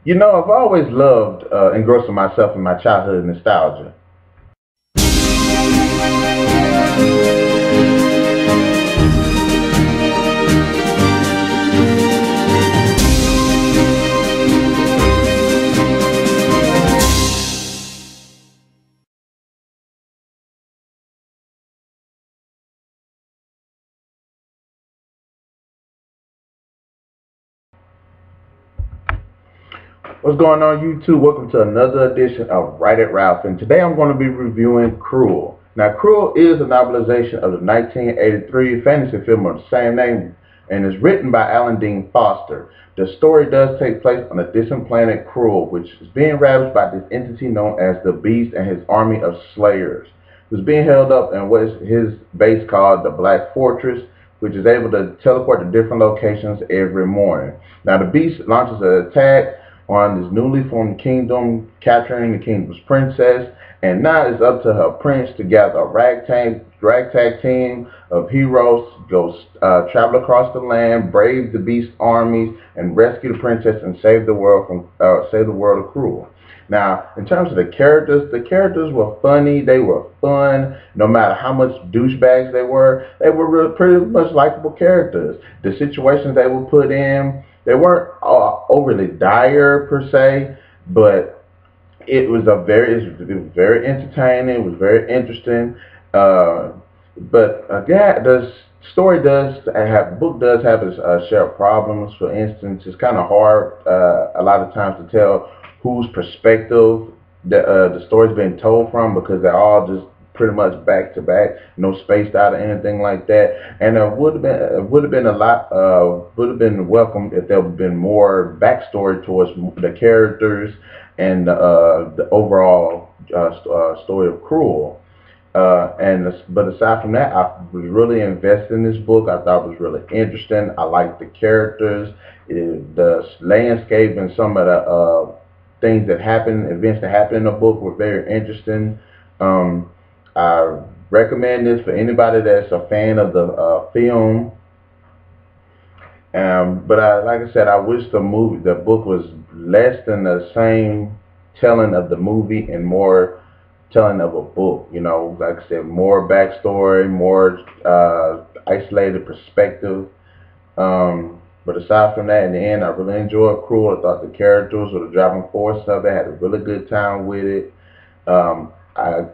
You know, I've always loved engrossing myself in my childhood nostalgia. What's going on, YouTube? Welcome to another edition of Write It Ralph, and today I'm going to be reviewing Krull. Now, Krull is a novelization of the 1983 fantasy film of the same name and is written by Alan Dean Foster. The story does take place on a distant planet, Krull, which is being ravaged by this entity known as the Beast and his army of slayers. He was being held up in what is his base called the Black Fortress, which is able to teleport to different locations every morning. Now, the Beast launches an attack on this newly formed kingdom, capturing the kingdom's princess, and now it's up to her prince to gather a ragtag team of heroes to go travel across the land, brave the beast armies, and rescue the princess and save the world from save the world of Krull. Now, in terms of the characters were funny. They were fun. No matter how much douchebags they were really pretty much likable characters. The situations they were put in, they weren't overly dire per se, but it was very entertaining. It was very interesting. Yeah, the book does have its share of problems. For instance, it's kind of hard a lot of times to tell whose perspective the story's being told from, because they're all just pretty much back to back, no spaced out or anything like that. And it would have been a lot would have been welcome if there would have been more backstory towards the characters and the overall story of Krull. But aside from that, I was really invested in this book. I thought it was really interesting. I liked the characters, the landscape, and some of the events that happened in the book were very interesting. I recommend this for anybody that's a fan of the film. Like I said, I wish the book was less than the same telling of the movie and more telling of a book. You know, like I said, more backstory, more isolated perspective. But aside from that, in the end, I really enjoyed Krull. I thought the characters were the driving force of it. I had a really good time with it. I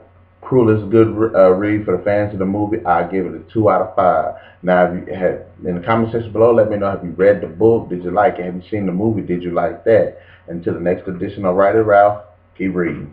Krull is a good read for the fans of the movie. I give it a 2 out of 5. Now, if you have in the comment section below, let me know, have you read the book? Did you like it? Have you seen the movie? Did you like that? Until the next edition of Write It Ralph, keep reading.